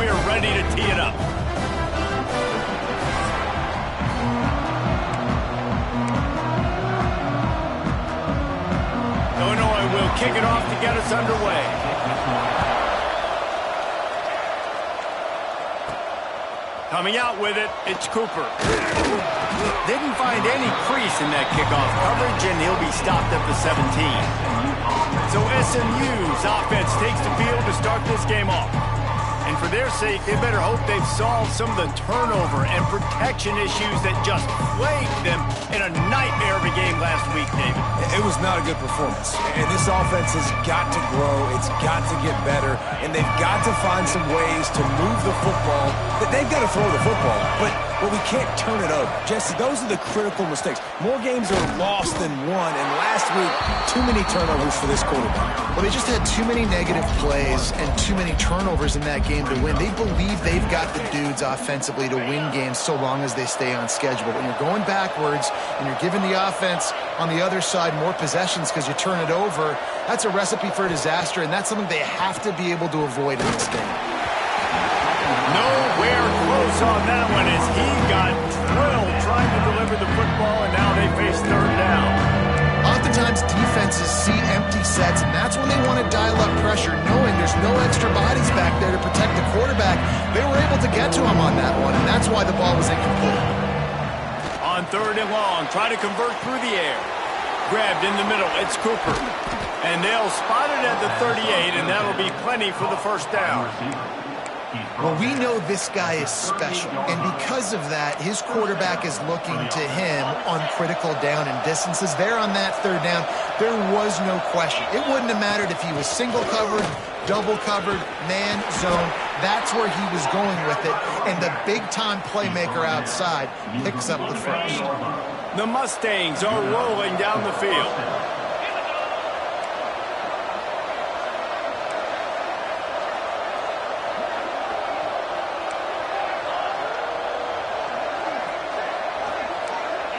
we are ready to tee it up. Illinois will kick it off to get us underway. Coming out with it, it's Cooper. Didn't find any crease in that kickoff coverage, and he'll be stopped at the 17. So SMU's offense takes the field to start this game off. And for their sake, they better hope they've solved some of the turnover and protection issues that just plagued them in a nightmare of a game last week, David. It was not a good performance. And this offense has got to grow. It's got to get better. And they've got to find some ways to move the football. They've got to throw the football. But we can't turn it over. Jesse, those are the critical mistakes. More games are lost than won. And last week, too many turnovers for this quarterback. Well, they just had too many negative plays and too many turnovers in that game to win. They believe they've got the dudes offensively to win games so long as they stay on schedule. But when you're going backwards and you're giving the offense on the other side more possessions because you turn it over, that's a recipe for disaster, and that's something they have to be able to avoid in this game. Nowhere close on that one as he got drilled trying to deliver the football, and now they face third down. Oftentimes, defenses see empty sets, and that's when they want to dial up pressure, knowing there's no extra bodies back there to protect the quarterback. They were able to get to him on that one, and that's why the ball was incomplete. On third and long, try to convert through the air. Grabbed in the middle, it's Cooper. And they'll spot it at the 38, and that'll be plenty for the first down. Well, we know this guy is special, and because of that, his quarterback is looking to him on critical down and distances. There on that third down, there was no question. It wouldn't have mattered if he was single covered, double covered, man, zone. That's where he was going with it, and the big-time playmaker outside picks up the first. The Mustangs are rolling down the field.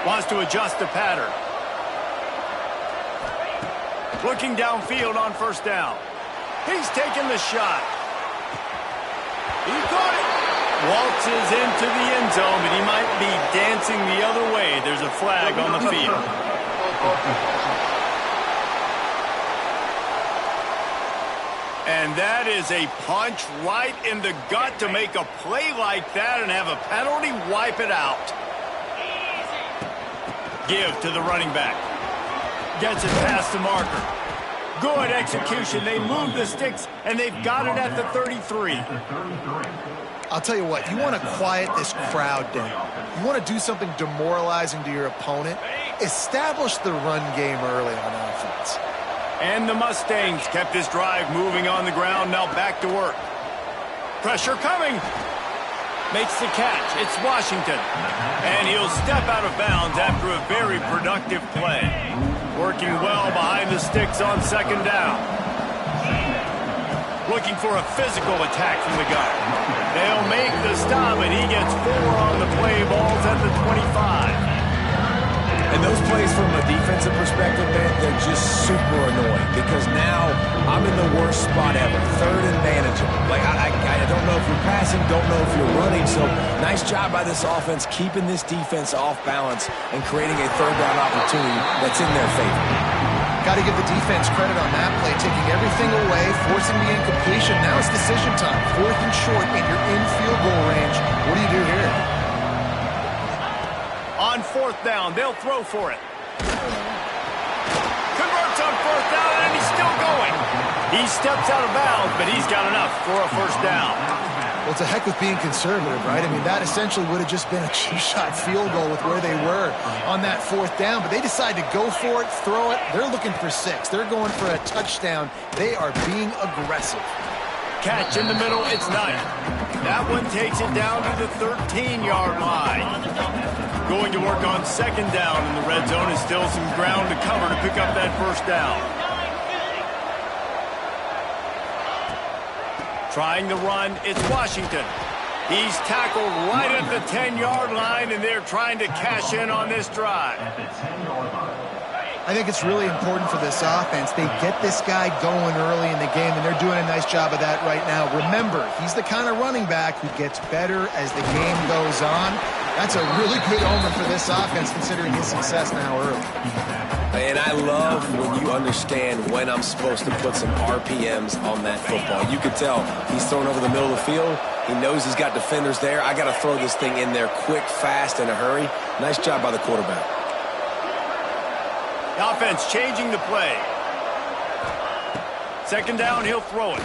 Wants to adjust the pattern. Looking downfield on first down. He's taking the shot. He caught it. Waltzes into the end zone, but he might be dancing the other way. There's a flag on the field. And that is a punch right in the gut to make a play like that and have a penalty wipe it out. Give to the running back. Gets it past the marker. Good execution. They move the sticks, and they've got it at the 33. I'll tell you what, you want to quiet this crowd down. You want to do something demoralizing to your opponent. Establish the run game early on offense. And the Mustangs kept this drive moving on the ground. Now back to work. Pressure coming. Makes the catch. It's Washington. And he'll step out of bounds after a very productive play. Working well behind the sticks on second down. Looking for a physical attack from the guy. They'll make the stop, and he gets 4 on the play. Balls at the 25. And those plays from a defensive perspective, man, they're just super annoying because now I'm in the worst spot ever. Third and manageable. Like, I don't know if you're passing, don't know if you're running. So nice job by this offense keeping this defense off balance and creating a third down opportunity that's in their favor. Got to give the defense credit on that play, taking everything away, forcing the incompletion. Now it's decision time. 4th and short, and you're in field goal range. What do you do here? On 4th down, they'll throw for it. Converts on 4th down, and he's still going. He steps out of bounds, but he's got enough for a first down. Well, it's a heck with being conservative, right? I mean, that essentially would have just been a two-shot field goal with where they were on that 4th down, but they decide to go for it, throw it. They're looking for 6. They're going for a touchdown. They are being aggressive. Catch in the middle, it's Knight. That one takes it down to the 13-yard line. Going to work on second down in the red zone is still some ground to cover to pick up that first down. Trying the run, it's Washington. He's tackled right at the 10-yard line, and they're trying to cash in on this drive. I think it's really important for this offense. They get this guy going early in the game, and they're doing a nice job of that right now. Remember, he's the kind of running back who gets better as the game goes on. That's a really good omen for this offense, considering his success now early. And I love when you understand when I'm supposed to put some RPMs on that football. You can tell he's thrown over the middle of the field. He knows he's got defenders there. I got to throw this thing in there quick, fast, in a hurry. Nice job by the quarterback. The offense changing the play. Second down, he'll throw it.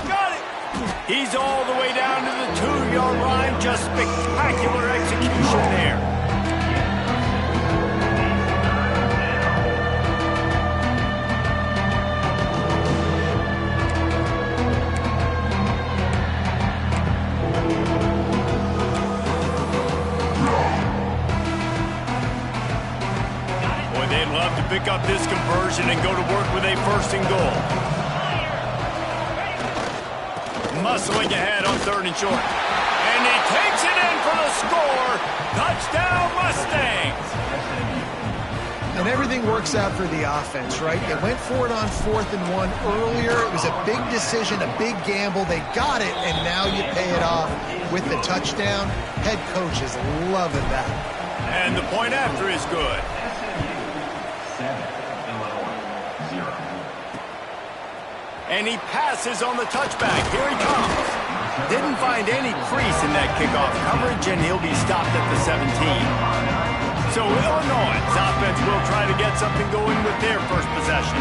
Got it! He's all the way down to the 2-yard line. Just spectacular execution there. They'd love to pick up this conversion and go to work with a first and goal. Muscling ahead on 3rd and short. And he takes it in for the score. Touchdown, Mustangs. And everything works out for the offense, right? They went for it on 4th and 1 earlier. It was a big decision, a big gamble. They got it, and now you pay it off with the touchdown. Head coach is loving that. And the point after is good. And he passes on the touchback. Here he comes. Didn't find any crease in that kickoff coverage, and he'll be stopped at the 17. So Illinois' offense will try to get something going with their first possession.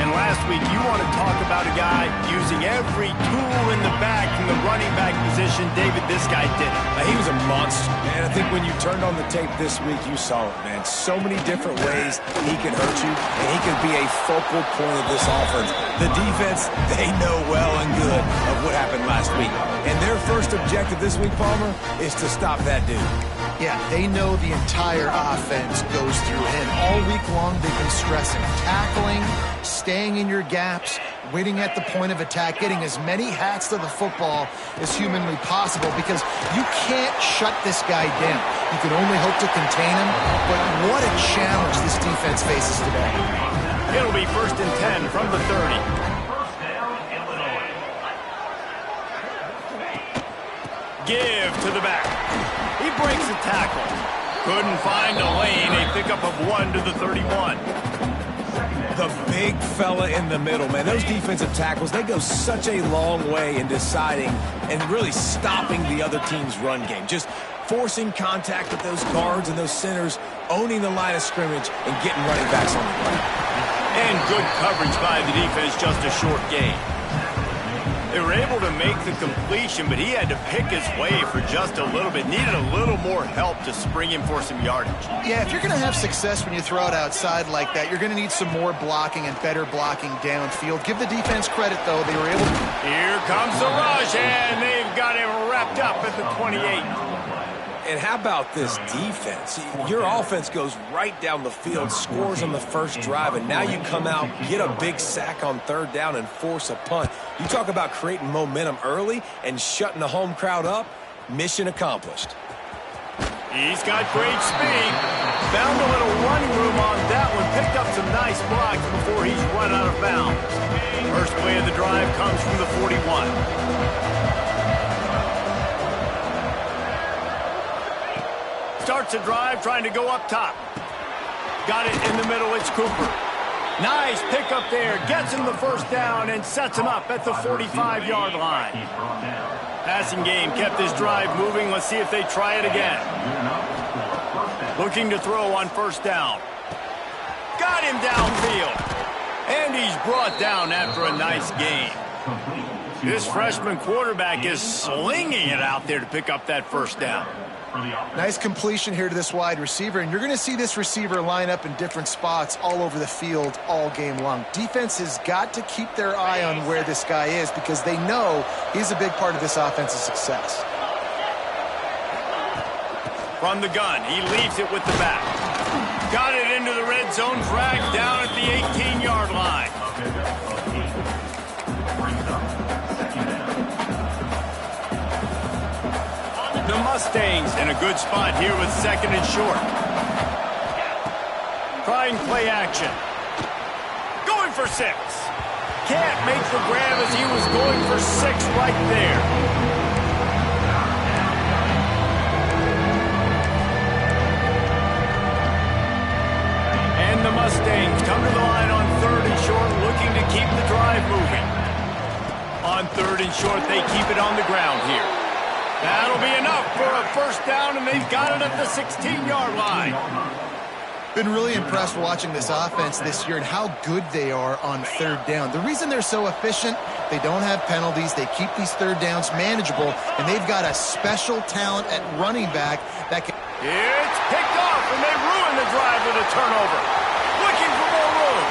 And last week, you want to talk about a guy using every tool in the bag from the running back position. David, this guy did it. He was a monster, man. I think when you turned on the tape this week, you saw it, man. So many different ways he can hurt you, and he can be a focal point of this offense. The defense, they know well and good of what happened last week. And their first objective this week, Palmer, is to stop that dude. Yeah, they know the entire offense goes through him. All week long, they've been stressing tackling, staying in your gaps, waiting at the point of attack, getting as many hats to the football as humanly possible, because you can't shut this guy down. You can only hope to contain him, but what a challenge this defense faces today. It'll be 1st and 10 from the 30. Give to the back. He breaks the tackle. Couldn't find a lane. A pickup of 1 to the 31. The big fella in the middle, man. Those defensive tackles, they go such a long way in deciding and really stopping the other team's run game. Just forcing contact with those guards and those centers, owning the line of scrimmage, and getting running backs on the ground. And good coverage by the defense, just a short gain. They were able to make the completion, but he had to pick his way for just a little bit. Needed a little more help to spring him for some yardage. Yeah, if you're going to have success when you throw it outside like that, you're going to need some more blocking and better blocking downfield. Give the defense credit, though. They were able to... Here comes the rush, and they've got him wrapped up at the 28. And how about this defense? Your offense goes right down the field, scores on the first drive, and now you come out, get a big sack on 3rd down, and force a punt. You talk about creating momentum early and shutting the home crowd up. Mission accomplished. He's got great speed. Found a little running room on that one. Picked up some nice blocks before he's run out of bounds. First play of the drive comes from the 41. Starts a drive trying to go up top. Got it in the middle. It's Cooper. Nice pickup there. Gets him the first down and sets him up at the 45-yard line. Passing game kept this drive moving. Let's see if they try it again. Looking to throw on 1st down. Got him downfield. And he's brought down after a nice gain. This freshman quarterback is slinging it out there to pick up that 1st down. Nice completion here to this wide receiver, and you're going to see this receiver line up in different spots all over the field all game long. Defense has got to keep their eye on where this guy is because they know he's a big part of this offense's success. From the gun, he leaves it with the back. Got it into the red zone, dragged down at the 18-yard line. The Mustangs in a good spot here with 2nd and short. trying play action. Going for 6. Can't make the grab as he was going for 6 right there. And the Mustangs come to the line on 3rd and short, looking to keep the drive moving. On 3rd and short, they keep it on the ground here. That'll be enough for a first down, and they've got it at the 16-yard line. Been really impressed watching this offense this year and how good they are on 3rd down. The reason they're so efficient, they don't have penalties, they keep these 3rd downs manageable, and they've got a special talent at running back that can... It's picked off, and they ruin the drive with a turnover. Looking for more room.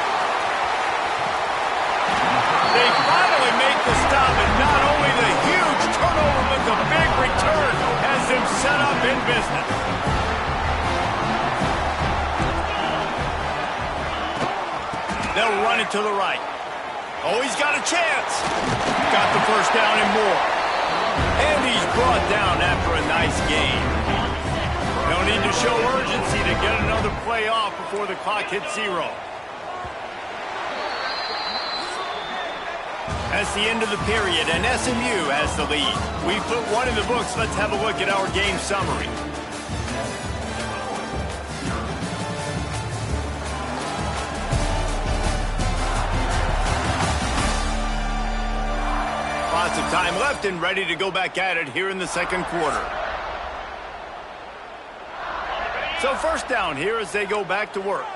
They finally make the stop, and not only the huge turnover, but the big return has them set up in business. They'll run it to the right. Oh, he's got a chance. Got the first down and more. And he's brought down after a nice gain. No need to show urgency to get another play off before the clock hits 0. That's the end of the period, and SMU has the lead. We put 1 in the books. Let's have a look at our game summary. Lots of time left and ready to go back at it here in the 2nd quarter. So first down here as they go back to work.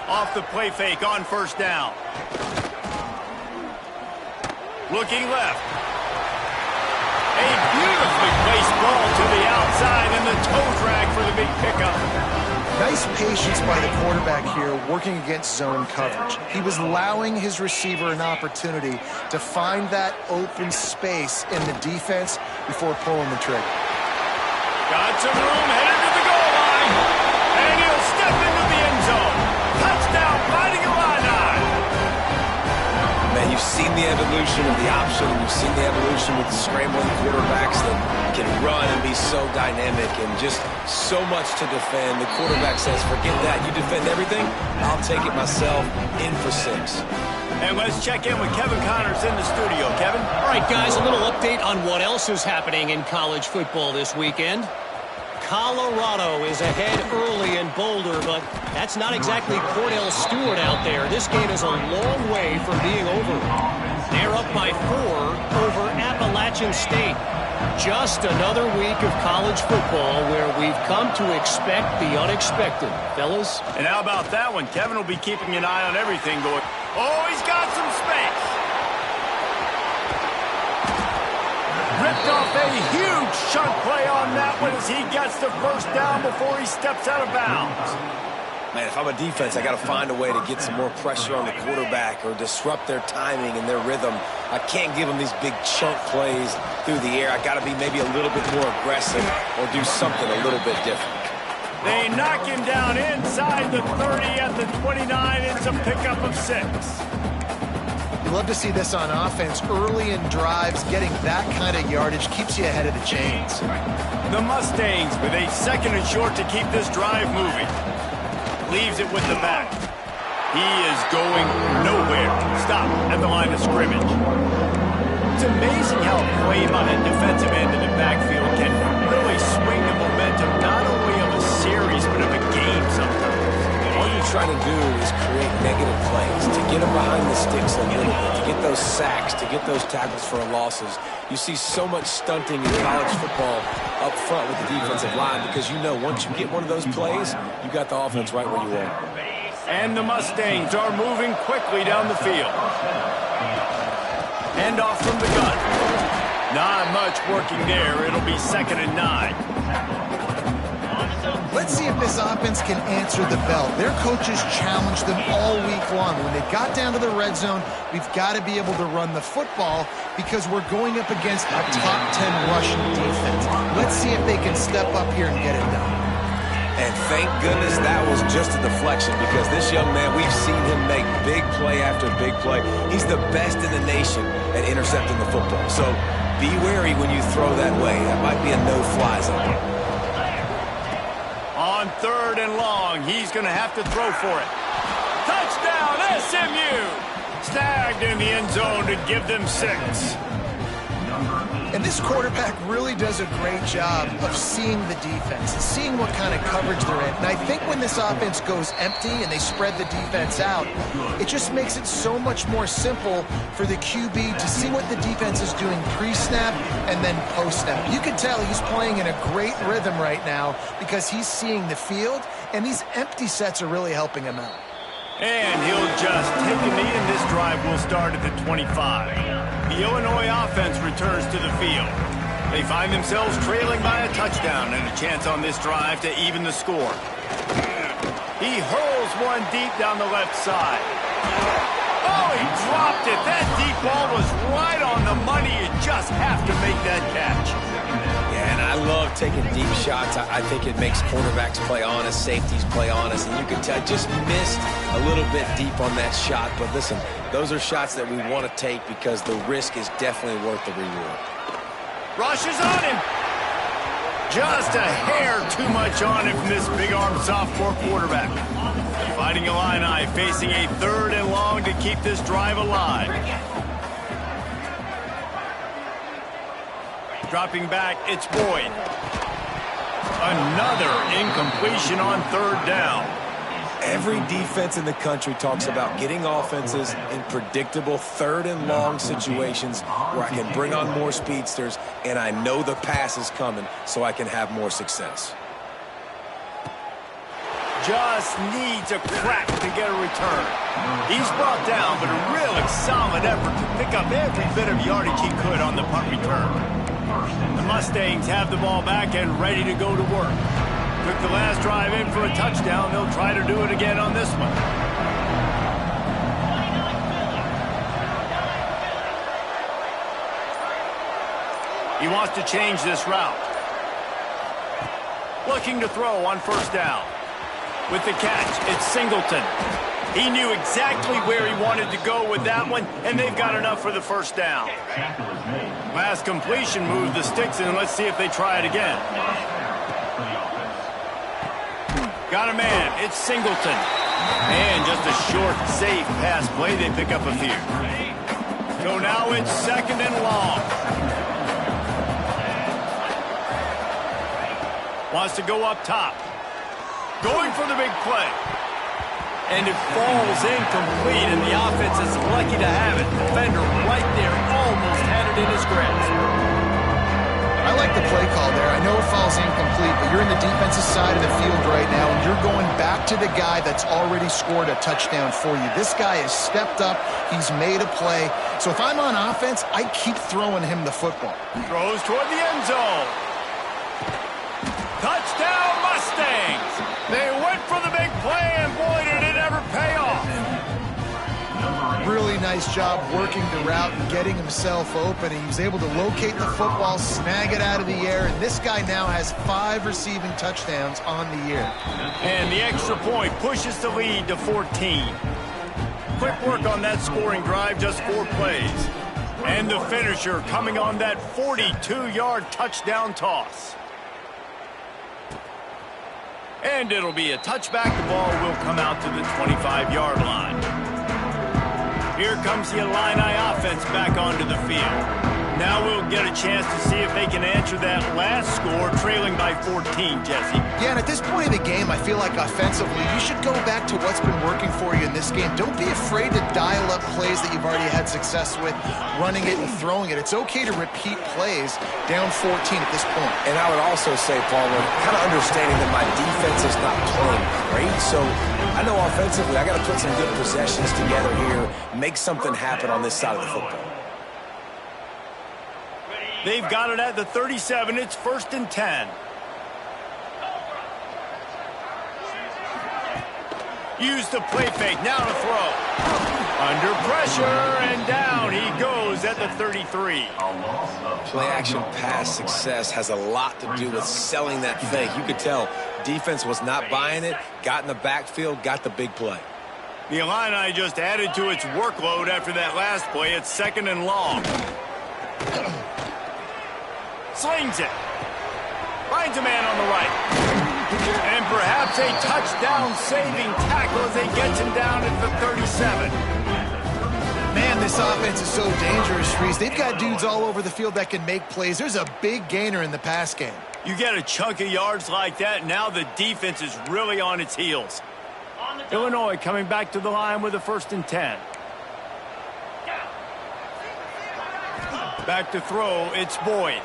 Off the play fake on first down. Looking left. A beautifully placed ball to the outside and the toe drag for the big pickup. Nice patience by the quarterback here working against zone coverage. He was allowing his receiver an opportunity to find that open space in the defense before pulling the trigger. Got some room headed to the goal line. And he'll step into the end zone. Touchdown, Fighting Illini. Man, you've seen the evolution of the option. You've seen the evolution with the scrambling quarterbacks that can run and be so dynamic and just so much to defend. The quarterback says, forget that. You defend everything, I'll take it myself. In for 6. And let's check in with Kevin Connors in the studio. Kevin? All right, guys, a little update on what else is happening in college football this weekend. Colorado is ahead early in Boulder, but that's not exactly Cordell Stewart out there. This game is a long way from being over. They're up by 4 over Appalachian State. Just another week of college football where we've come to expect the unexpected, fellas. And how about that one? Kevin will be keeping an eye on everything going. Oh, he's got some space. Ripped off a huge chunk play on that one as he gets the first down before he steps out of bounds. Man, if I'm a defense, I got to find a way to get some more pressure on the quarterback or disrupt their timing and their rhythm. I can't give them these big chunk plays through the air. I got to be maybe a little bit more aggressive or do something a little bit different. They knock him down inside the 30 at the 29. It's a pickup of 6. You love to see this on offense. Early in drives, getting that kind of yardage keeps you ahead of the chains. The Mustangs with a 2nd and short to keep this drive moving. Leaves it with the back. He is going nowhere. Stop at the line of scrimmage. It's amazing how a play by a defensive end in the backfield can really swing the momentum not only of a series but of a game sometimes. All you're trying to do is create negative plays, to get them behind the sticks a little bit, to get those sacks, to get those tackles for losses. You see so much stunting in college football up front with the defensive line because you know once you get one of those plays, you got the offense right where you want. And the Mustangs are moving quickly down the field. Hand off from the gun. Not much working there. It'll be 2nd and 9. Let's see if this offense can answer the bell. Their coaches challenged them all week long. When they got down to the red zone, we've got to be able to run the football because we're going up against a top 10 rushing defense. Let's see if they can step up here and get it done. And thank goodness that was just a deflection because this young man, we've seen him make big play after big play. He's the best in the nation at intercepting the football. So be wary when you throw that way. That might be a no-fly zone. On 3rd and long, he's going to have to throw for it. Touchdown, SMU! Snagged in the end zone to give them 6. And this quarterback really does a great job of seeing the defense and seeing what kind of coverage they're in. And I think when this offense goes empty and they spread the defense out, it just makes it so much more simple for the QB to see what the defense is doing pre-snap and then post-snap. You can tell he's playing in a great rhythm right now because he's seeing the field, and these empty sets are really helping him out. And he'll just take a knee, and this drive will start at the 25. The Illinois offense returns to the field. They find themselves trailing by a touchdown and a chance on this drive to even the score. He hurls one deep down the left side. Oh, he dropped it. That deep ball was right on the money. You just have to make that catch. Yeah, and I love taking deep shots. I think it makes quarterbacks play honest, safeties play honest, and you can tell just missed a little bit deep on that shot. But listen, those are shots that we want to take because the risk is definitely worth the reward. Rushes on him. Just a hair too much on him from this big-armed sophomore quarterback. Fighting Illini, facing a 3rd and long to keep this drive alive. Dropping back, it's Boyd. Another incompletion on 3rd down. Every defense in the country talks about getting offenses in predictable 3rd and long situations where I can bring on more speedsters and I know the pass is coming so I can have more success. Just needs a crack to get a return. He's brought down, but a really solid effort to pick up every bit of yardage he could on the punt return. The Mustangs have the ball back and ready to go to work. Took the last drive in for a touchdown. They'll try to do it again on this one. He wants to change this route. Looking to throw on 1st down. With the catch, it's Singleton. He knew exactly where he wanted to go with that one, and they've got enough for the 1st down. Last completion moved the sticks in. Let's see if they try it again. Got a man. It's Singleton. And just a short, safe pass play. They pick up a few. So now it's 2nd and long. Wants to go up top. Going for the big play. And it falls incomplete, and the offense is lucky to have it. Defender right there almost had it in his grasp. I like the play call there. I know it falls incomplete, but you're in the defensive side of the field right now, and you're going back to the guy that's already scored a touchdown for you. This guy has stepped up. He's made a play. So if I'm on offense, I keep throwing him the football. Throws toward the end zone. Touchdown, Mustangs! They went for the big play, and boy, did it ever pay off. Really nice job working the route and getting himself open. He was able to locate the football, snag it out of the air, and this guy now has 5 receiving touchdowns on the year. And the extra point pushes the lead to 14. Quick work on that scoring drive, just 4 plays. And the finisher coming on that 42-yard touchdown toss. And it'll be a touchback. The ball will come out to the 25-yard line. Here comes the Illini offense back onto the field. Now we'll get a chance to see if they can answer that last score, trailing by 14, Jesse. Yeah, and at this point of the game, I feel like offensively, you should go back to what's been working for you in this game. Don't be afraid to dial up plays that you've already had success with, running it and throwing it. It's okay to repeat plays down 14 at this point. And I would also say, Palmer, kind of understanding that my defense is not playing great, so I know offensively I got to put some good possessions together here, make something happen on this side of the football. They've got it at the 37. It's 1st and 10. Use the play fake. Now to throw. Under pressure, and down he goes at the 33. Play action pass success has a lot to do with selling that fake. You could tell defense was not buying it, got in the backfield, got the big play. The Illini just added to its workload after that last play. It's 2nd and long. Slings it. Finds a man on the right. And perhaps a touchdown-saving tackle as they get him down at the 37. Man, this offense is so dangerous, Reese. They've got dudes all over the field that can make plays. There's a big gainer in the pass game. You get a chunk of yards like that, now the defense is really on its heels. Illinois coming back to the line with a 1st and 10. Back to throw, it's Boyd.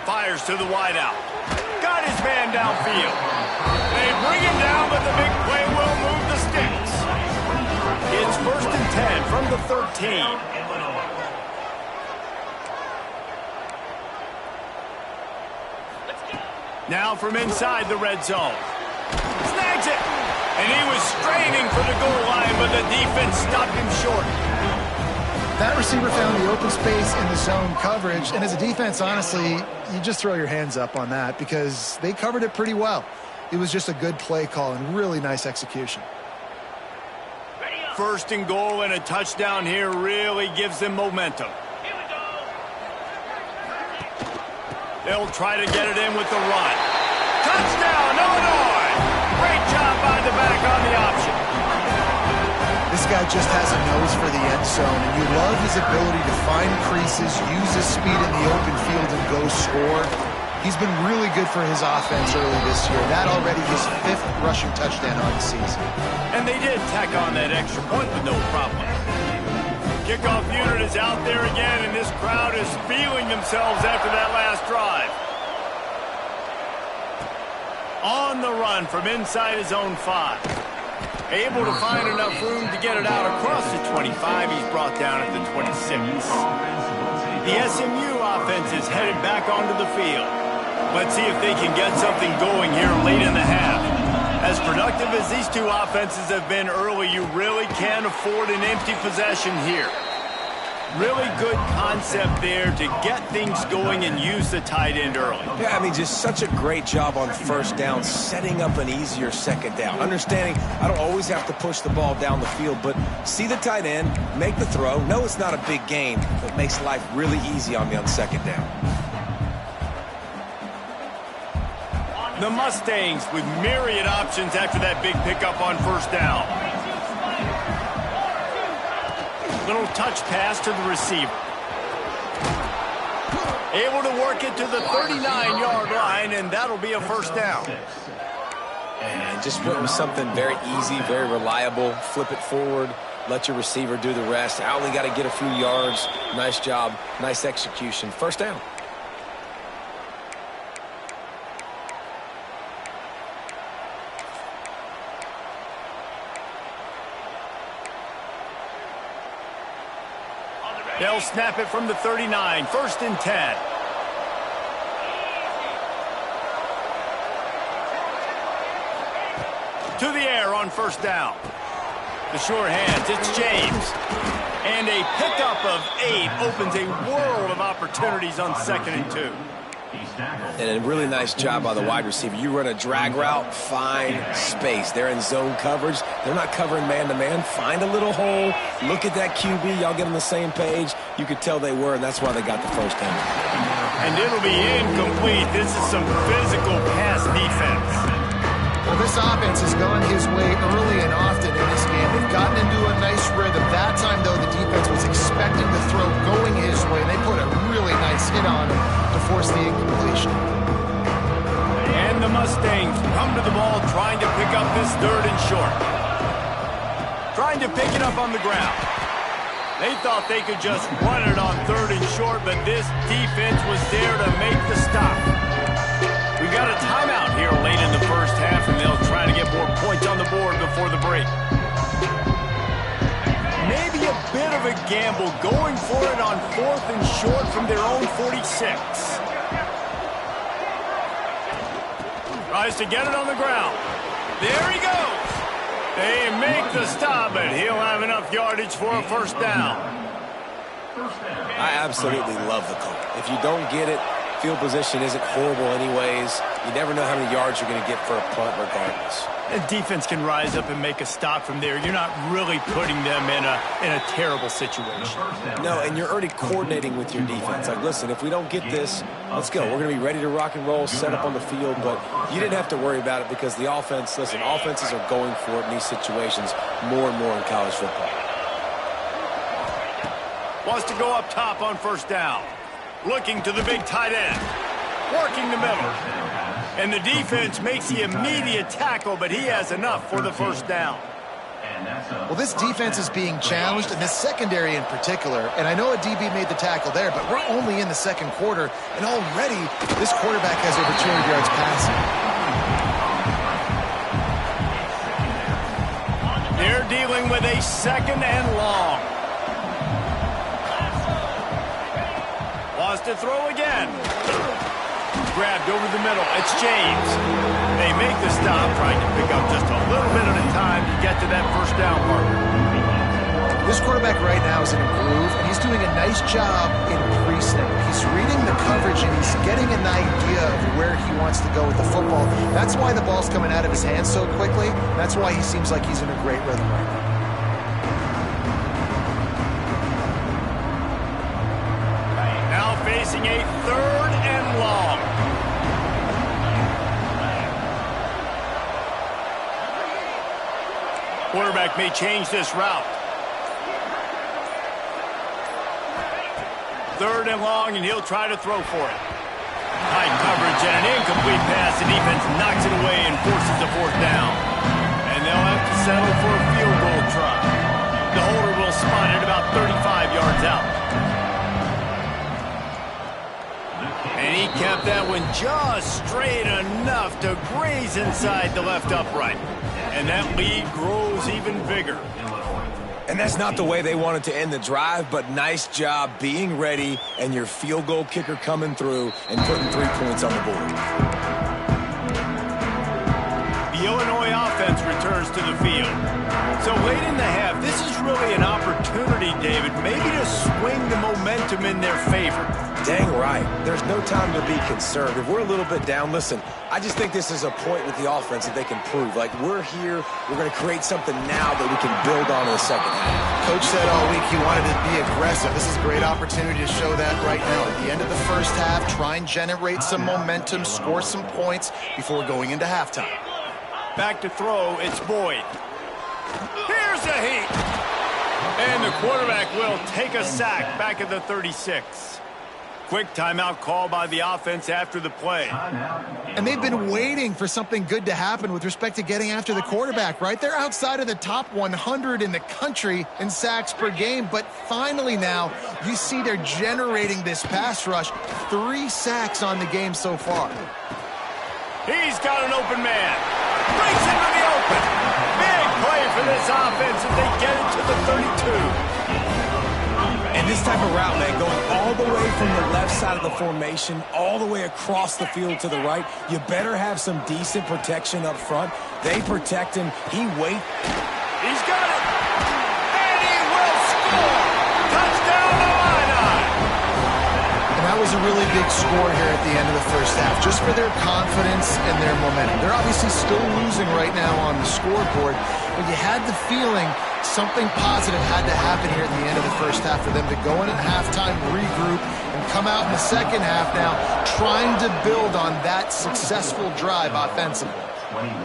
Fires to the wideout. Got his man downfield. They bring him down, but the big play will move the sticks. It's 1st and 10 from the 13. Now from inside the red zone. Snags it! And he was straining for the goal line, but the defense stopped him short. That receiver found the open space in the zone coverage, and as a defense, honestly, you just throw your hands up on that because they covered it pretty well. It was just a good play call and really nice execution. 1st and goal and a touchdown here really gives them momentum. They'll try to get it in with the run. Touchdown, Illinois! Great job by the back on the option. This guy just has a nose for the end zone, and you love his ability to find creases, use his speed in the open field, and go score. He's been really good for his offense early this year. That already his 5th rushing touchdown on the season. And they did tack on that extra point with no problem. Kickoff unit is out there again, and this crowd is feeling themselves after that last drive. On the run from inside his own 5. Able to find enough room to get it out across the 25. He's brought down at the 26. The SMU offense is headed back onto the field. Let's see if they can get something going here late in the half. As productive as these two offenses have been early, you really can't afford an empty possession here. Really good concept there to get things going and use the tight end early. Yeah, I mean, just such a great job on 1st down, setting up an easier 2nd down. Understanding I don't always have to push the ball down the field, but see the tight end, make the throw. No, it's not a big gain, but makes life really easy on me on 2nd down. The Mustangs with myriad options after that big pickup on 1st down. Little touch pass to the receiver. Able to work it to the 39-yard line, and that'll be a 1st down. And just went with something very easy, very reliable. Flip it forward, let your receiver do the rest. I only got to get a few yards. Nice job, nice execution. 1st down. They'll snap it from the 39, 1st and 10. To the air on 1st down. The short hands, it's James. And a pickup of 8 opens a world of opportunities on 2nd and 2. And a really nice job by the wide receiver. You run a drag route, find space. They're in zone coverage. They're not covering man-to-man. Find a little hole. Look at that QB. Y'all get on the same page. You could tell they were, and that's why they got the 1st down. And it'll be incomplete. This is some physical pass defense. Well, this offense has gone his way early and often in this game. They've gotten into a nice rhythm. That time, though, the defense was expecting the throw going his way. They put a really nice hit on him to force the incompletion. And the Mustangs come to the ball trying to pick up this 3rd and short. Trying to pick it up on the ground. They thought they could just run it on 3rd and short, but this defense was there to make the stop. We've got a timeout here late in the 1st half, and they'll try to get more points on the board before the break. Maybe a bit of a gamble going for it on 4th and short from their own 46. Tries to get it on the ground. There he goes. They make the stop, and he'll have enough yardage for a 1st down. I absolutely love the call. If you don't get it, field position isn't horrible anyways. You never know how many yards you're going to get for a punt regardless. And defense can rise up and make a stop from there. You're not really putting them in a terrible situation. No, and you're already coordinating with your defense. Like, listen, if we don't get this, let's go. We're going to be ready to rock and roll, set up on the field, but you didn't have to worry about it because the offense, listen, offenses are going for it in these situations more and more in college football. Wants to go up top on first down. Looking to the big tight end. Working the middle. And the defense makes the immediate tackle, but he has enough for the first down. Well, this defense is being challenged, and this secondary in particular. And I know a DB made the tackle there, but we're only in the second quarter, and already this quarterback has over 200 yards passing. They're dealing with a second and long. Wants to throw again. Grabbed over the middle. It's James. They make the stop, trying to pick up just a little bit at a time to get to that first down marker. This quarterback right now is in a groove, and he's doing a nice job in pre-snap. He's reading the coverage, and he's getting an idea of where he wants to go with the football. That's why the ball's coming out of his hands so quickly. That's why he seems like he's in a great rhythm right now. Now facing a third and long. Quarterback may change this route. Third and long, and he'll try to throw for it. High coverage and an incomplete pass. The defense knocks it away and forces a fourth down. And they'll have to settle for a field goal try. The holder will spot it about 35 yards out. And he kept that one just straight enough to graze inside the left upright. And that lead grows even bigger. And that's not the way they wanted to end the drive, but nice job being ready and your field goal kicker coming through and putting 3 points on the board. The Illinois offense returns to the field. So late in the half, this is really an opportunity, David, maybe to swing the momentum in their favor. Dang right. There's no time to be concerned. If we're a little bit down, listen, I just think this is a point with the offense that they can prove. Like, we're here, we're going to create something now that we can build on in the second half. Coach said all week he wanted to be aggressive. This is a great opportunity to show that right now. At the end of the first half, try and generate some momentum, score some points before going into halftime. Back to throw, it's Boyd. Here's a heat. And the quarterback will take a sack back at the 36. Quick timeout call by the offense after the play. And they've been waiting for something good to happen with respect to getting after the quarterback, right? They're outside of the top 100 in the country in sacks per game, but finally now you see they're generating this pass rush. 3 sacks on the game so far. He's got an open man. Breaks into the open. Big play for this offense as they get it to the 32. And this type of route, man, going all the way from the left side of the formation, all the way across the field to the right, you better have some decent protection up front. They protect him. He waits. He's got it. And he will score. Touchdown, Illini. And that was a really big score here at the end of the first half, just for their confidence and their momentum. They're obviously still losing right now on the scoreboard, but you had the feeling something positive had to happen here at the end of the first half for them to go in at halftime, regroup, and come out in the second half now trying to build on that successful drive offensively.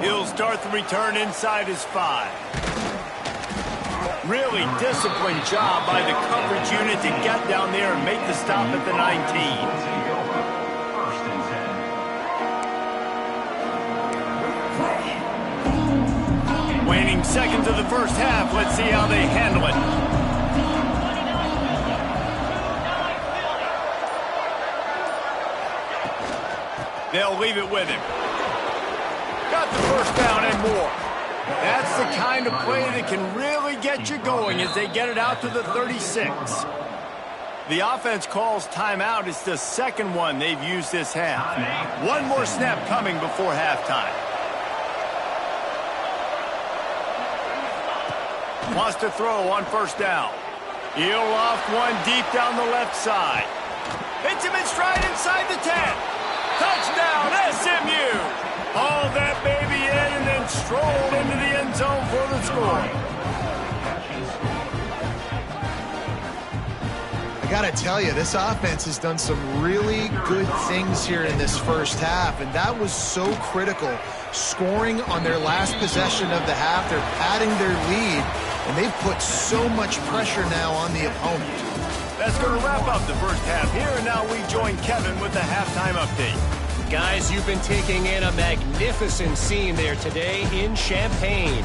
He'll start the return inside his 5. Really disciplined job by the coverage unit to get down there and make the stop at the 19. Waning seconds of the first half. Let's see how they handle it. They'll leave it with him. Got the first down and more. That's the kind of play that can really get you going as they get it out to the 36. The offense calls timeout. It's the second one they've used this half. One more snap coming before halftime. Wants to throw on first down. He'll loft one deep down the left side. Hits him in stride inside the 10. Touchdown, SMU. Haul that baby in and then stroll outscore. I gotta tell you, this offense has done some really good things here in this first half, and that was so critical. Scoring on their last possession of the half, they're padding their lead, and they've put so much pressure now on the opponent. That's going to wrap up the first half here, and now we join Kevin with the halftime update. Guys, you've been taking in a magnificent scene there today in Champaign.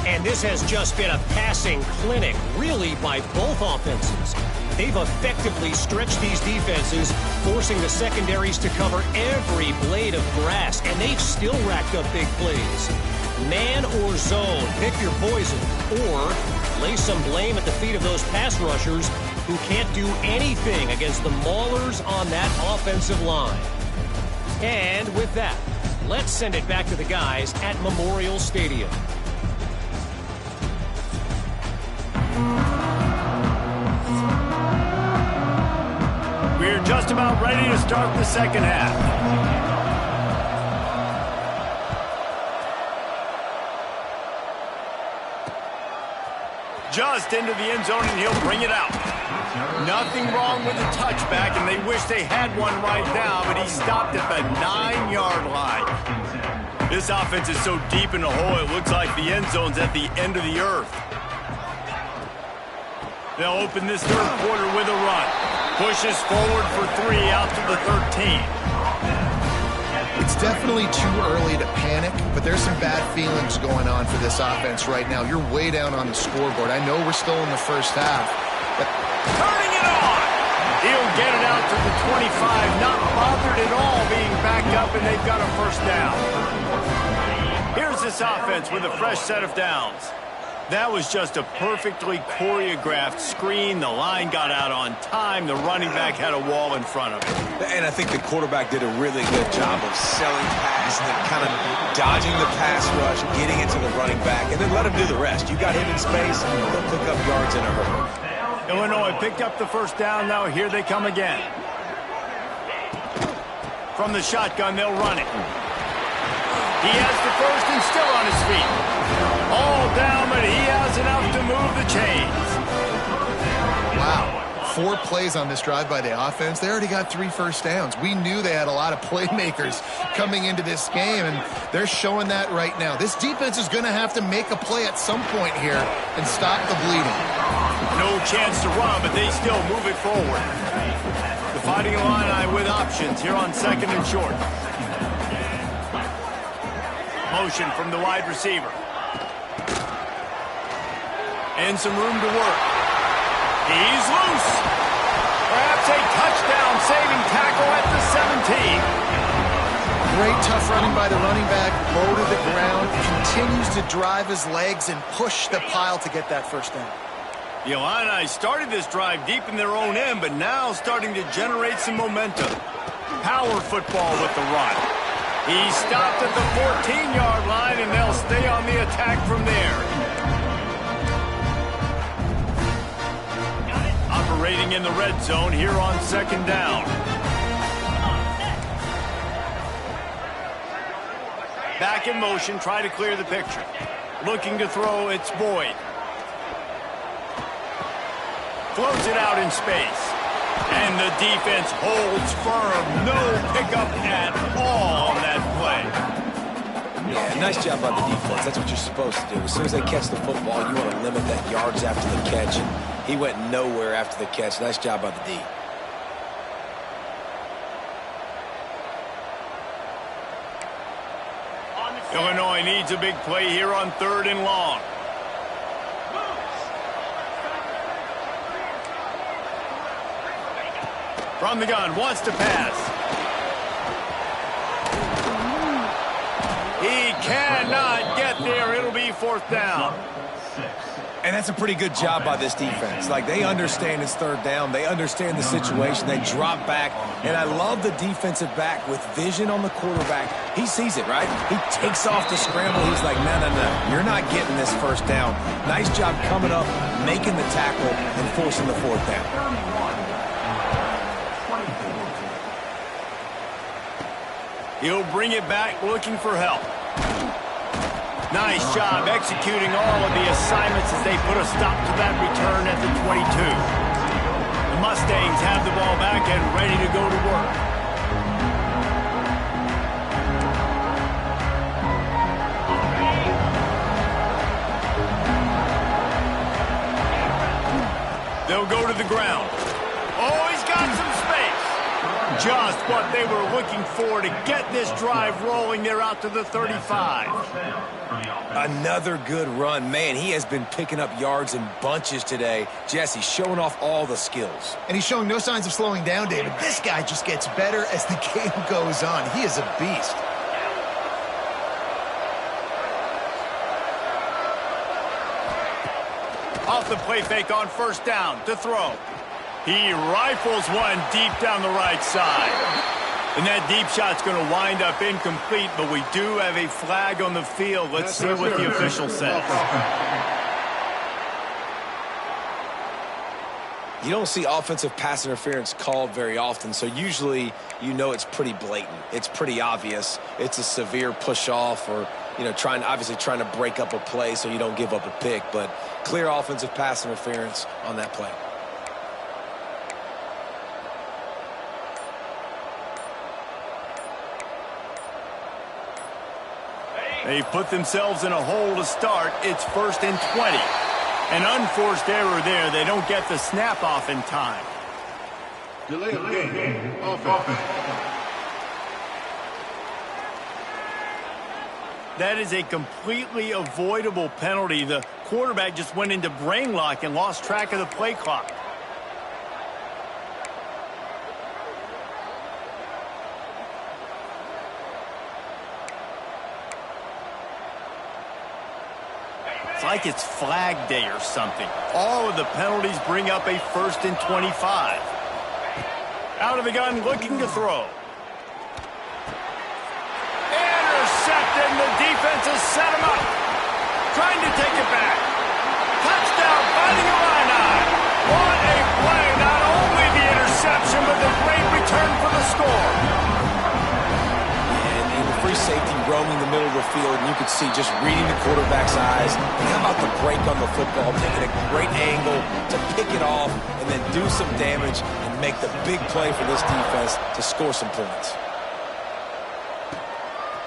And this has just been a passing clinic, really, by both offenses. They've effectively stretched these defenses, forcing the secondaries to cover every blade of grass, and they've still racked up big plays. Man or zone, pick your poison, or lay some blame at the feet of those pass rushers who can't do anything against the maulers on that offensive line. And with that, let's send it back to the guys at Memorial Stadium. We're just about ready to start the second half. Just into the end zone, and he'll bring it out. Nothing wrong with the touchback, and they wish they had one right now, but he stopped at the 9-yard line. This offense is so deep in the hole, it looks like the end zone's at the end of the earth. They'll open this third quarter with a run. Pushes forward for 3 out to the 13. It's definitely too early to panic, but there's some bad feelings going on for this offense right now. You're way down on the scoreboard. I know we're still in the first half, but Turning it on! He'll get it out to the 25, not bothered at all being backed up, and they've got a first down. Here's this offense with a fresh set of downs. That was just a perfectly choreographed screen. The line got out on time. The running back had a wall in front of him. And I think the quarterback did a really good job of selling pass and then kind of dodging the pass rush, getting it to the running back, and then let him do the rest. You got him in space, he'll pick up yards in a hurry. Illinois picked up the first down. Now here they come again. From the shotgun, they'll run it. He has the first and still on his feet. All down, but he has enough to move the chains. wow. 4 plays on this drive by the offense. They already got 3 first downs. We knew they had a lot of playmakers coming into this game, and they're showing that right now. This defense is going to have to make a play at some point here and stop the bleeding. No chance to run, but they still move it forward. The Fighting Illini with options here on 2nd and short. Motion from the wide receiver. And some room to work. He's loose. Perhaps a touchdown-saving tackle at the 17. Great tough running by the running back, low to the ground, continues to drive his legs and push the pile to get that first down. The Illini started this drive deep in their own end, but now starting to generate some momentum. Power football with the run. He stopped at the 14-yard line, and they'll stay on the attack from there. Operating in the red zone here on 2nd down. Back in motion, try to clear the picture. Looking to throw, it's Boyd. Floats it out in space. And the defense holds firm. No pickup at all on that play. Yeah, nice job by the defense. That's what you're supposed to do. As soon as they catch the football, you want to limit that yards after the catch. And he went nowhere after the catch. Nice job by the D. Illinois needs a big play here on 3rd and long. From the gun, wants to pass. He cannot get there. It'll be 4th down. And that's a pretty good job by this defense. Like, they understand it's 3rd down. They understand the situation. They drop back. And I love the defensive back with vision on the quarterback. He sees it, right? He takes off the scramble. He's like, no. You're not getting this first down. Nice job coming up, making the tackle, and forcing the 4th down. He'll bring it back looking for help. Nice job executing all of the assignments as they put a stop to that return at the 22. The Mustangs have the ball back and ready to go to work. They'll go to the ground. Oh, he's got some space. Just what they were looking for to get this drive rolling. They're out to the 35. Another good run. Man, he has been picking up yards in bunches today. Jesse showing off all the skills. And he's showing no signs of slowing down, David. This guy just gets better as the game goes on. He is a beast. Off the play fake on first down to throw. He rifles one deep down the right side. And that deep shot's going to wind up incomplete, but we do have a flag on the field. Let's see what the official says. You don't see offensive pass interference called very often, so usually you know it's pretty blatant. It's pretty obvious. It's a severe push-off or, you know, obviously trying to break up a play so you don't give up a pick, but clear offensive pass interference on that play. They put themselves in a hole to start. It's 1st and 20. An unforced error there. They don't get the snap off in time. Delay of game. Offense. That is a completely avoidable penalty. The quarterback just went into brain lock and lost track of the play clock. It's like it's flag day or something. All of the penalties bring up a 1st and 25. Out of the gun, looking to throw. Intercepted, and the defense has set him up. Trying to take it back. Touchdown, fighting Illini. What a play. Not only the interception, but the great return for the score. Free safety roaming the middle of the field, and you could see just reading the quarterback's eyes. And how about the break on the football, taking a great angle to pick it off and then do some damage and make the big play for this defense to score some points.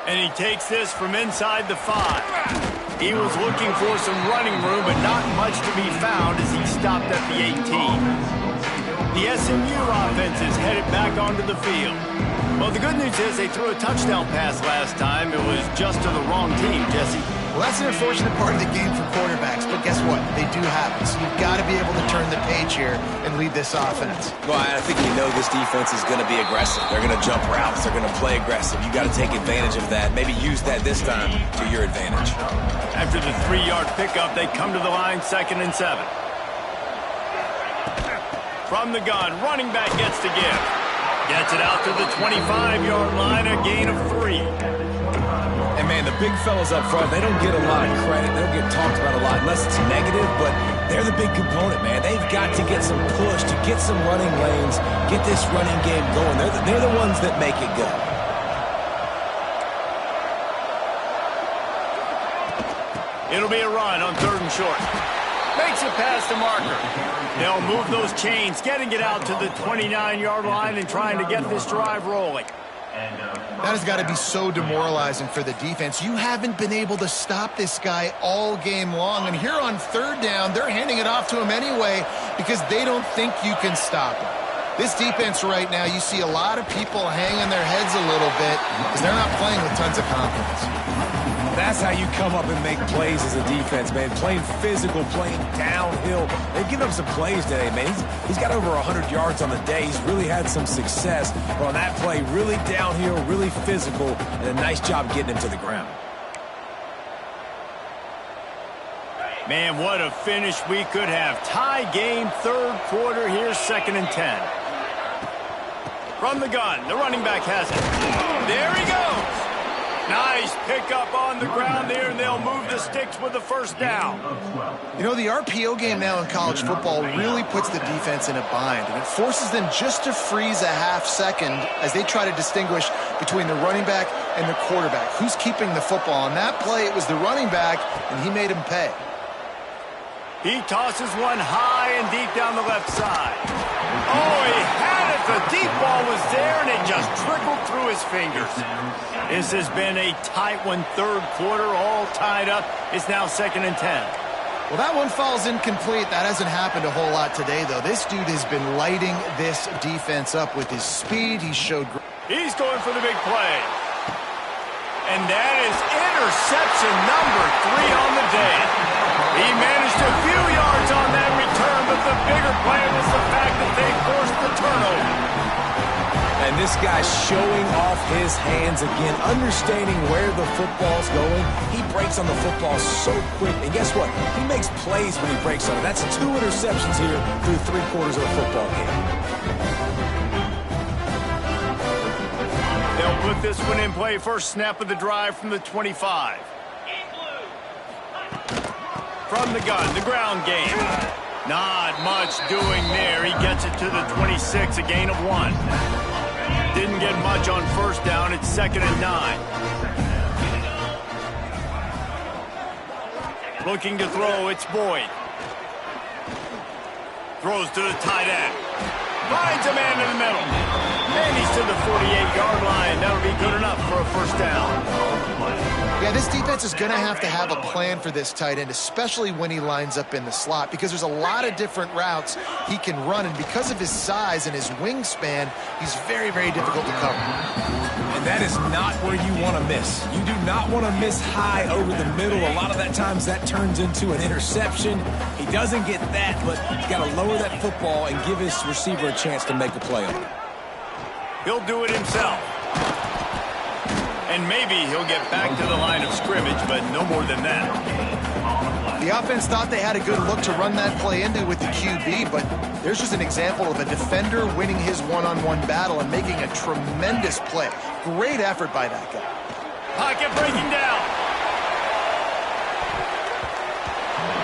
And he takes this from inside the 5. He was looking for some running room, but not much to be found as he stopped at the 18. The SMU offense is headed back onto the field. Well, the good news is they threw a touchdown pass last time. It was just to the wrong team, Jesse. Well, that's an unfortunate part of the game for quarterbacks, but guess what? They do happen. So you've got to be able to turn the page here and lead this offense. Well, I think you know this defense is going to be aggressive. They're going to jump routes. They're going to play aggressive. You got to take advantage of that. Maybe use that this time to your advantage. After the 3-yard pickup, they come to the line 2nd and 7. From the gun, running back gets to give. Gets it out to the 25-yard line, a gain of 3. And, man, the big fellas up front, they don't get a lot of credit. They don't get talked about a lot unless it's negative, but they're the big component, man. They've got to get some push, to get some running lanes, get this running game going. They're the ones that make it go. It'll be a run on 3rd and short. Makes it past the marker. They'll move those chains, getting it out to the 29-yard line and trying to get this drive rolling. That has got to be so demoralizing for the defense. You haven't been able to stop this guy all game long. And here on 3rd down, they're handing it off to him anyway because they don't think you can stop him. This defense right now, you see a lot of people hanging their heads a little bit because they're not playing with tons of confidence. That's how you come up and make plays as a defense, man. Playing physical, playing downhill. They've given up some plays today, man. He's got over 100 yards on the day. He's really had some success. But on that play, really downhill, really physical, and a nice job getting him to the ground. Man, what a finish we could have. Tie game, 3rd quarter here, 2nd and 10. From the gun, the running back has it. There he goes. Nice pickup on the ground there, and they'll move the sticks with the first down. You know, the RPO game now in college football really puts the defense in a bind, and it forces them just to freeze a half second as they try to distinguish between the running back and the quarterback. Who's keeping the football? On that play, it was the running back, and he made him pay. He tosses one high and deep down the left side. Oh, he had it. The deep ball was there, and it just trickled through his fingers. This has been a tight one, third quarter, all tied up. It's now 2nd and 10. Well, that one falls incomplete. That hasn't happened a whole lot today, though. This dude has been lighting this defense up with his speed. He showed... He's going for the big play. And that is interception number 3 on the day. He managed a few yards on that return, but the bigger play was the fact that they forced the turnover. And this guy's showing off his hands again, understanding where the football's going. He breaks on the football so quick. And guess what? He makes plays when he breaks on it. That's 2 interceptions here through 3 quarters of a football game. They'll put this one in play. First snap of the drive from the 25. From the gun, the ground game. Not much doing there. He gets it to the 26, a gain of 1. Didn't get much on first down. It's 2nd and 9. Looking to throw, it's Boyd. Throws to the tight end. Finds a man in the middle. And he's to the 48-yard line. That'll be good enough for a first down. Yeah, this defense is going to have a plan for this tight end, especially when he lines up in the slot, because there's a lot of different routes he can run, and because of his size and his wingspan, he's very, very difficult to cover. And that is not where you want to miss. You do not want to miss high over the middle. A lot of that times that turns into an interception. He doesn't get that, but he's got to lower that football and give his receiver a chance to make a play on it. He'll do it himself. And maybe he'll get back to the line of scrimmage, but no more than that. The offense thought they had a good look to run that play into with the QB, but there's just an example of a defender winning his one-on-one battle and making a tremendous play. Great effort by that guy. Pocket breaking down.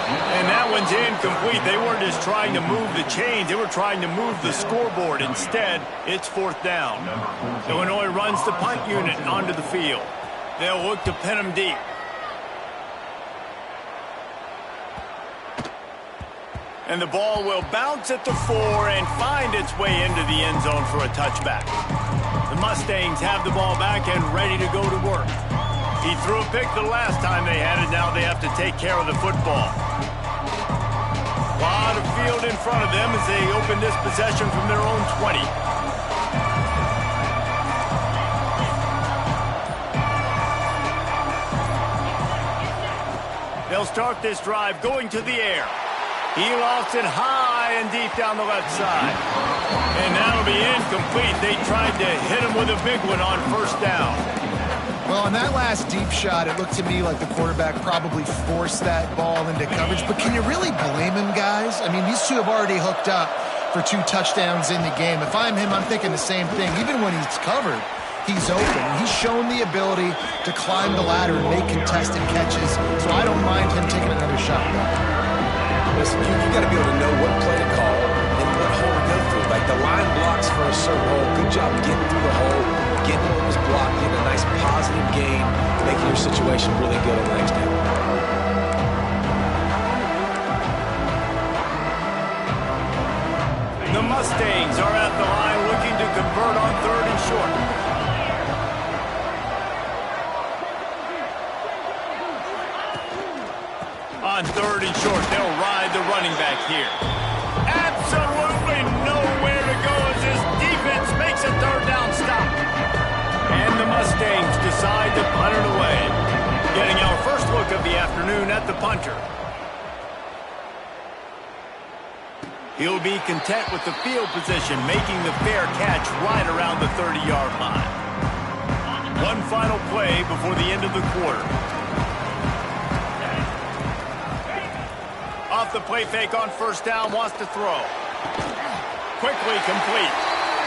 And that one's incomplete. They weren't just trying to move the chains. They were trying to move the scoreboard. Instead, it's 4th down. Illinois runs the punt unit onto the field. They'll look to pin him deep. And the ball will bounce at the 4 and find its way into the end zone for a touchback. The Mustangs have the ball back and ready to go to work. He threw a pick the last time they had it. Now they have to take care of the football. A lot of field in front of them as they open this possession from their own 20. They'll start this drive going to the air. He lofts it high and deep down the left side. And that'll be incomplete. They tried to hit him with a big one on first down. Well, on that last deep shot, it looked to me like the quarterback probably forced that ball into coverage. But can you really blame him, guys? I mean, these two have already hooked up for 2 touchdowns in the game. If I'm him, I'm thinking the same thing. Even when he's covered, he's open. He's shown the ability to climb the ladder and make contested catches. So I don't mind him taking another shot. Listen, you got to be able to know what play to call and what hole to go through. Like the line blocks for a certain hole. Good job getting through the hole, getting what was blocked, getting a nice positive gain, making your situation really good on the next down. The Mustangs are at the line looking to convert on 3rd and short. On 3rd and short, they'll ride the running back here. Absolutely nowhere to go as this defense makes a 3rd down stop. And the Mustangs decide to punt it away. Getting our first look of the afternoon at the punter. He'll be content with the field position, making the fair catch right around the 30-yard line. One final play before the end of the quarter. Off the play fake on first down, wants to throw. Quickly complete.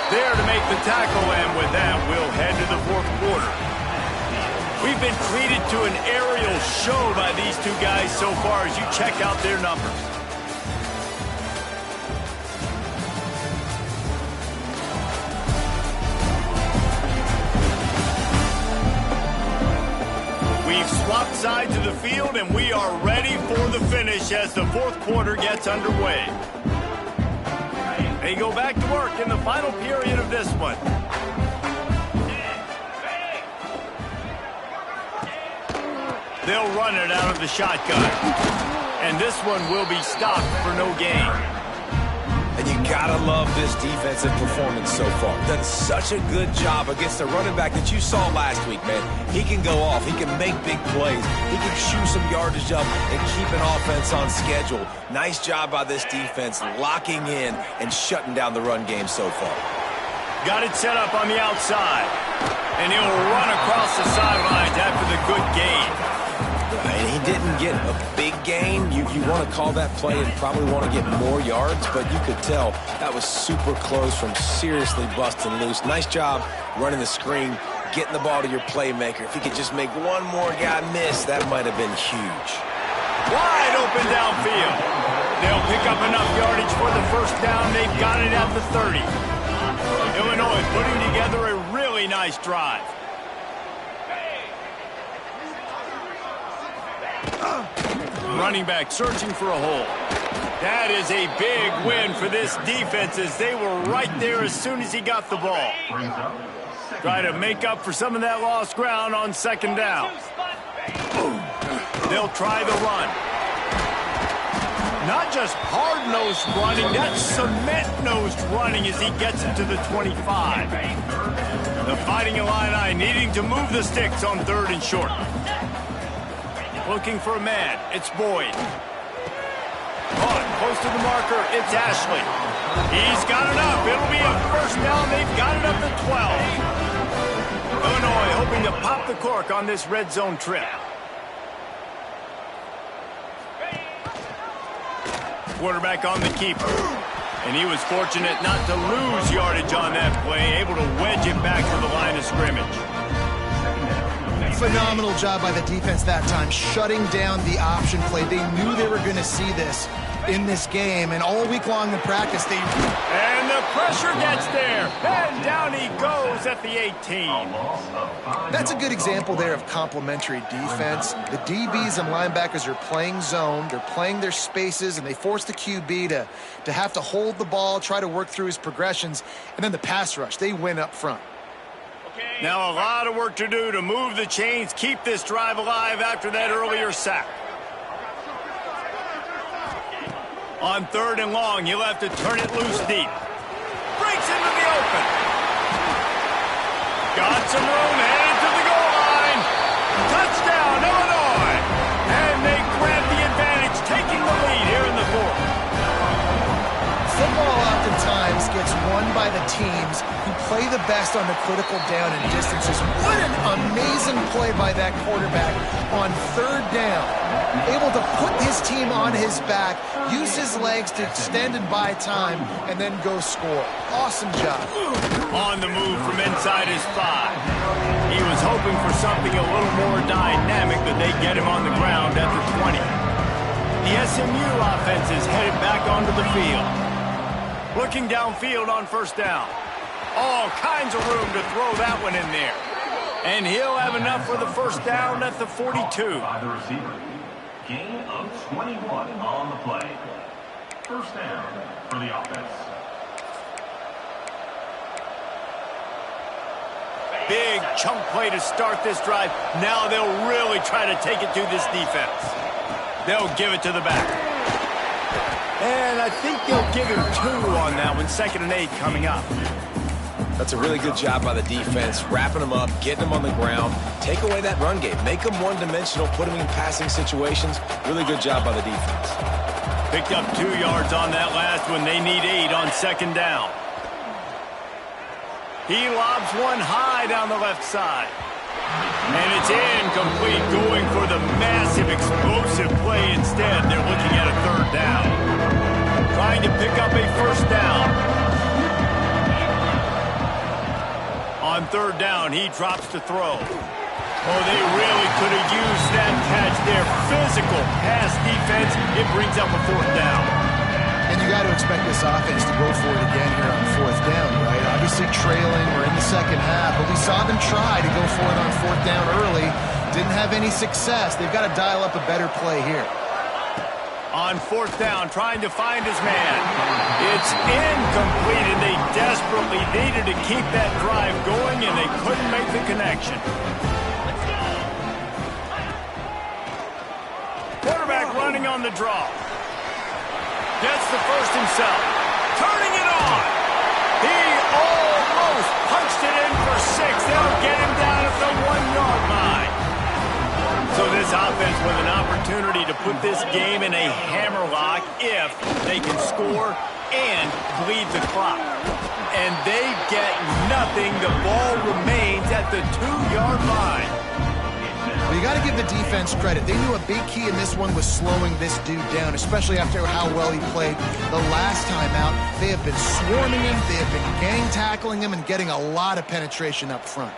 There to make the tackle, and with that, we'll head to the 4th quarter. We've been treated to an aerial show by these two guys so far as you check out their numbers. We've swapped sides of the field, and we are ready for the finish as the fourth quarter gets underway. They go back to work in the final period of this one. They'll run it out of the shotgun. And this one will be stopped for no gain. And you gotta love this defensive performance so far. Done such a good job against the running back that you saw last week, man. He can go off. He can make big plays. He can shoot some yardage up and keep an offense on schedule. Nice job by this defense locking in and shutting down the run game so far. Got it set up on the outside. And he'll run across the sidelines after the good gain. And he didn't get a big gain. You want to call that play and probably want to get more yards, but you could tell that was super close from seriously busting loose. Nice job running the screen, getting the ball to your playmaker. If he could just make one more guy miss, that might have been huge. Wide open downfield. They'll pick up enough yardage for the first down. They've got it at the 30. Illinois putting together a really nice drive. Running back searching for a hole. That is a big win for this defense as they were right there as soon as he got the ball. Try to make up for some of that lost ground on second down. They'll try the run. Not just hard-nosed running, that's cement-nosed running as he gets it to the 25. The Fighting Illini needing to move the sticks on third and short. Looking for a man. It's Boyd. On, close to the marker. It's Ashley. He's got it up. It'll be a first down. They've got it up to 12. Illinois hoping to pop the cork on this red zone trip. Quarterback on the keeper. And he was fortunate not to lose yardage on that play, able to wedge it back to the line of scrimmage. Phenomenal job by the defense that time, shutting down the option play. They knew they were going to see this in this game, and all week long in practice, they... And the pressure gets there, and down he goes at the 18. That's a good example there of complementary defense. The DBs and linebackers are playing zone, they're playing their spaces, and they force the QB to have to hold the ball, try to work through his progressions, and then the pass rush, they win up front. Now a lot of work to do to move the chains, keep this drive alive after that earlier sack. On third and long, he'll have to turn it loose deep. Breaks into the open. Got some room, headed to the goal line. Touchdown, Illinois. And they grab the advantage, taking the lead here in the fourth. Football oftentimes gets won by the teams who play the best on the critical down and distances. What an amazing play by that quarterback on third down. Able to put his team on his back, use his legs to extend and buy time, and then go score. Awesome job. On the move from inside his 5. He was hoping for something a little more dynamic, but they get him on the ground at the 20. The SMU offense is headed back onto the field. Looking downfield on first down. All kinds of room to throw that one in there. And he'll have enough for the first down at the 42. By the receiver. Gain of 21 on the play. First down for the offense. Big chunk play to start this drive. Now they'll really try to take it to this defense. They'll give it to the back. And I think they'll give him 2 on that one. 2nd and 8 coming up. That's a really good job by the defense, wrapping them up, getting them on the ground, take away that run game, make them one-dimensional, put them in passing situations. Really good job by the defense. Picked up 2 yards on that last one. They need 8 on second down. He lobs one high down the left side. And it's incomplete, going for the massive, explosive play instead. They're looking at a third down. Trying to pick up a first down. On third down, he drops to throw. Oh, they really could have used that catch there. Physical pass defense. It brings up a fourth down. And you got to expect this offense to go for it again here on fourth down, right? Obviously trailing. We're in the second half, but we saw them try to go for it on fourth down early. Didn't have any success. They've got to dial up a better play here. On fourth down, trying to find his man. It's incomplete, and they desperately needed to keep that drive going, and they couldn't make the connection. Quarterback running on the draw. Gets the first himself. Turning it on. He almost punched it in for 6. They'll get him down at the 1-yard line. So this offense with an opportunity to put this game in a hammerlock if they can score and bleed the clock. And they get nothing. The ball remains at the 2-yard line. Well, you got to give the defense credit. They knew a big key in this one was slowing this dude down, especially after how well he played the last time out. They have been swarming him. They have been gang tackling him and getting a lot of penetration up front.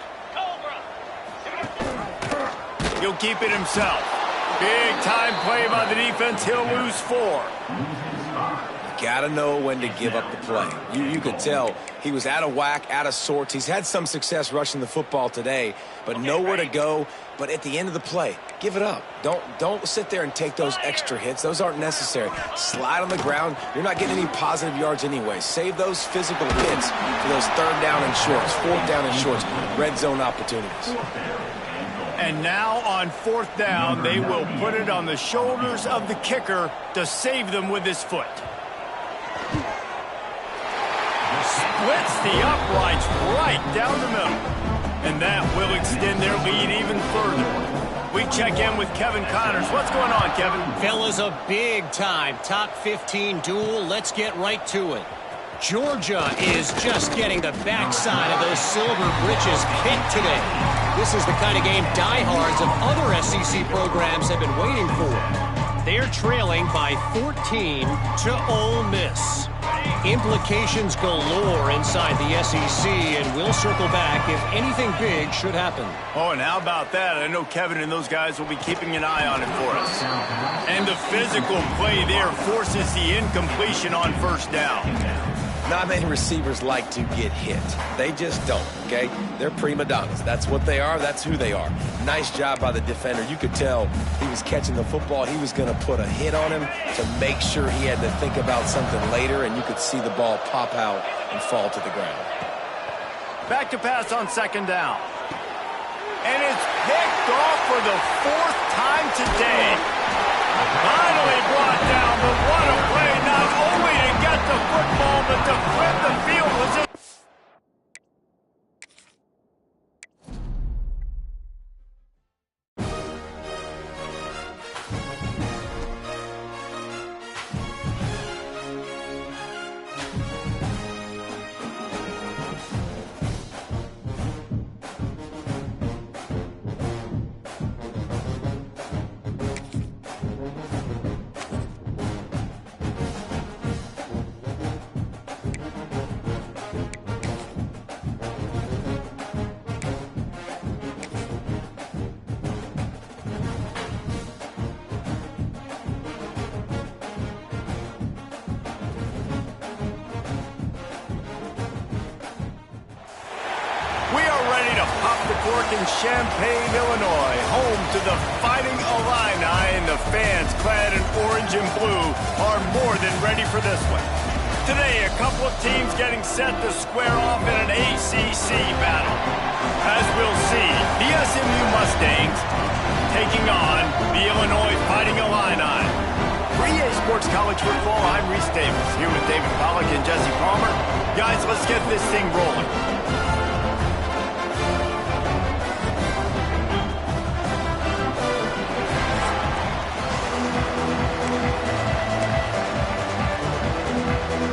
He'll keep it himself. Big time play by the defense. He'll lose 4. Got to know when to give up the play. You could tell he was out of whack, out of sorts. He's had some success rushing the football today, but nowhere to go. But at the end of the play, give it up. Don't sit there and take those extra hits. Those aren't necessary. Slide on the ground. You're not getting any positive yards anyway. Save those physical hits for those third down and shorts, fourth down and shorts, red zone opportunities. And now on fourth down, they will put it on the shoulders of the kicker to save them with his foot. Splits the uprights right down the middle. And that will extend their lead even further. We check in with Kevin Connors. What's going on, Kevin? Fellas, a big-time top 15 duel. Let's get right to it. Georgia is just getting the backside of those silver britches kicked today. This is the kind of game diehards of other SEC programs have been waiting for. They're trailing by 14 to Ole Miss. Implications galore inside the SEC, and we'll circle back if anything big should happen. Oh, and how about that? I know Kevin and those guys will be keeping an eye on it for us. And the physical play there forces the incompletion on first down. Not many receivers like to get hit. They just don't, okay? They're prima donnas. That's what they are. That's who they are. Nice job by the defender. You could tell he was catching the football. He was going to put a hit on him to make sure he had to think about something later, and you could see the ball pop out and fall to the ground. Back to pass on second down. And it's picked off for the 4th time today. Finally brought down, but what a play, not only to get the football, but to flip the field. Was it? In Champaign, Illinois, home to the Fighting Illini, and the fans clad in orange and blue are more than ready for this one. Today, a couple of teams getting set to square off in an ACC battle. As we'll see, the SMU Mustangs taking on the Illinois Fighting Illini. For EA Sports College Football, I'm Reese Davis, here with David Pollack and Jesse Palmer. Guys, let's get this thing rolling.